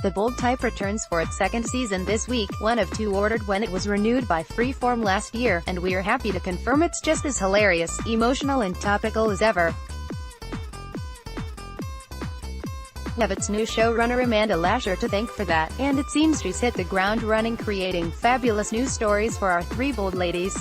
The Bold Type returns for its second season this week, one of two ordered when it was renewed by Freeform last year, and we're happy to confirm it's just as hilarious, emotional and topical as ever. We have its new showrunner Amanda Lasher to thank for that, and it seems she's hit the ground running creating fabulous new stories for our three bold ladies.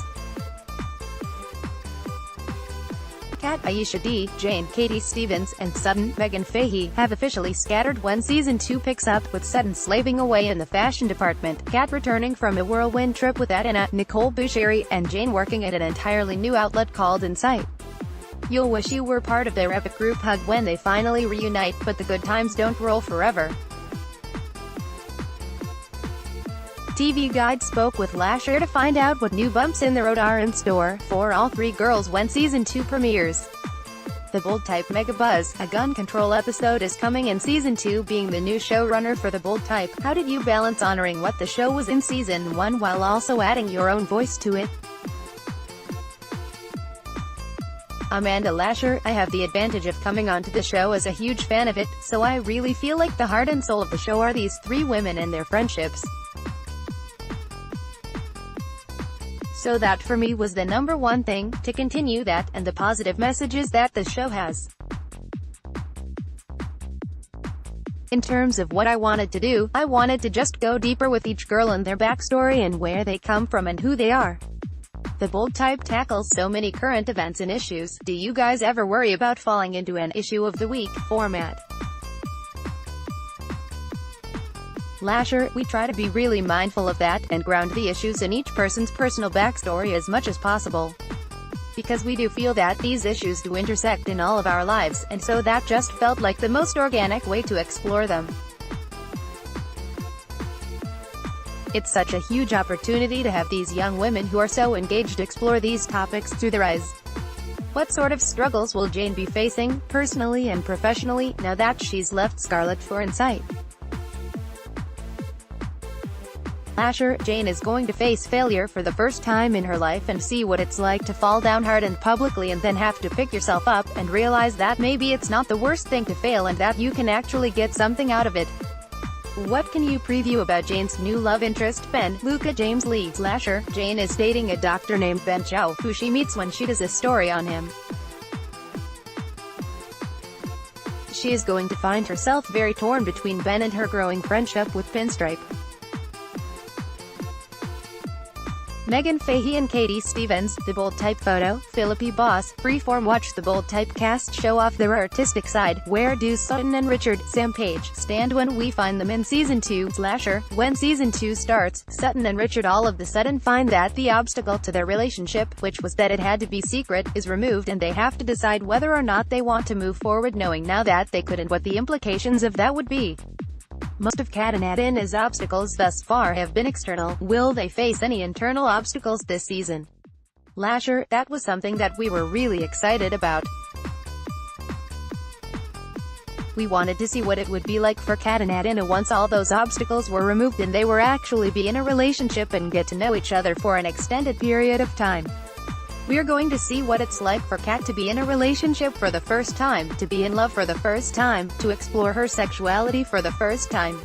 Kat, Aisha Dee, Jane, Katie Stevens, and Sutton, Meghann Fahy, have officially scattered when Season 2 picks up, with Sutton slaving away in the fashion department, Kat returning from a whirlwind trip with Adena, Nicole Boucherie, and Jane working at an entirely new outlet called Insight. You'll wish you were part of their epic group hug when they finally reunite, but the good times don't roll forever. TV Guide spoke with Lasher to find out what new bumps in the road are in store for all three girls when Season 2 premieres. The Bold Type Mega Buzz, a gun control episode, is coming in Season 2. Being the new showrunner for The Bold Type, how did you balance honoring what the show was in Season 1 while also adding your own voice to it? Amanda Lasher, I have the advantage of coming onto the show as a huge fan of it, so I really feel like the heart and soul of the show are these three women and their friendships. So that for me was the number one thing, to continue that, and the positive messages that the show has. In terms of what I wanted to do, I wanted to just go deeper with each girl and their backstory and where they come from and who they are. The Bold Type tackles so many current events and issues. Do you guys ever worry about falling into an issue of the week format? Lasher, we try to be really mindful of that, and ground the issues in each person's personal backstory as much as possible. Because we do feel that these issues do intersect in all of our lives, and so that just felt like the most organic way to explore them. It's such a huge opportunity to have these young women who are so engaged explore these topics through their eyes. What sort of struggles will Jane be facing, personally and professionally, now that she's left Scarlet for Insight? Lasher, Jane is going to face failure for the first time in her life and see what it's like to fall down hard and publicly and then have to pick yourself up, and realize that maybe it's not the worst thing to fail and that you can actually get something out of it. What can you preview about Jane's new love interest, Ben? Luca James Lee. Lasher, Jane is dating a doctor named Ben Chow, who she meets when she does a story on him. She is going to find herself very torn between Ben and her growing friendship with Pinstripe. Meghann Fahy and Katie Stevens, The Bold Type photo, Philippi Boss, Freeform. Watch the Bold Type cast show off their artistic side. Where do Sutton and Richard, Sam Page, stand when we find them in Season 2? Lasher, when Season 2 starts, Sutton and Richard all of the sudden find that the obstacle to their relationship, which was that it had to be secret, is removed, and they have to decide whether or not they want to move forward, knowing now that they couldn't, what the implications of that would be. Most of Kat and Adena's obstacles thus far have been external. Will they face any internal obstacles this season? Lasher, that was something that we were really excited about. We wanted to see what it would be like for Kat and Adena once all those obstacles were removed and they were actually be in a relationship and get to know each other for an extended period of time. We're going to see what it's like for Kat to be in a relationship for the first time, to be in love for the first time, to explore her sexuality for the first time.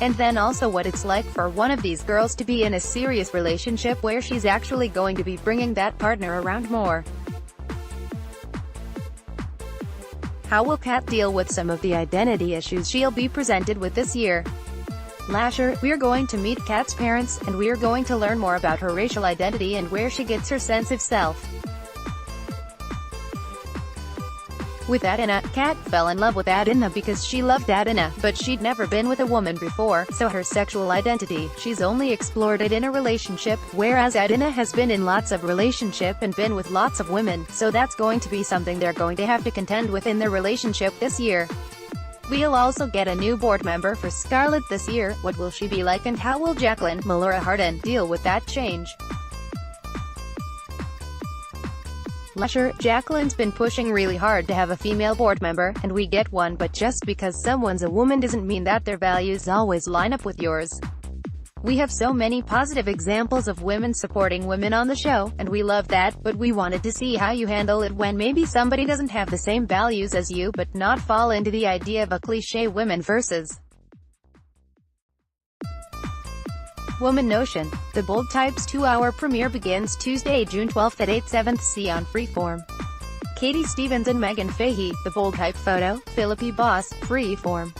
And then also what it's like for one of these girls to be in a serious relationship where she's actually going to be bringing that partner around more. How will Kat deal with some of the identity issues she'll be presented with this year? Lasher, we're going to meet Kat's parents, and we're going to learn more about her racial identity and where she gets her sense of self. With Adena, Kat fell in love with Adena because she loved Adena, but she'd never been with a woman before, so her sexual identity, she's only explored it in a relationship, whereas Adena has been in lots of relationship and been with lots of women, so that's going to be something they're going to have to contend with in their relationship this year. We'll also get a new board member for Scarlet this year. What will she be like, and how will Jacqueline Melora Hardin deal with that change? Lasher, Jacqueline's been pushing really hard to have a female board member, and we get one, but just because someone's a woman doesn't mean that their values always line up with yours. We have so many positive examples of women supporting women on the show, and we love that, but we wanted to see how you handle it when maybe somebody doesn't have the same values as you but not fall into the idea of a cliché women versus woman notion. The Bold Type's 2-hour premiere begins Tuesday, June 12th at 8/7 c on Freeform. Katie Stevens and Meghann Fahy, The Bold Type photo, Philippi Boss, Freeform.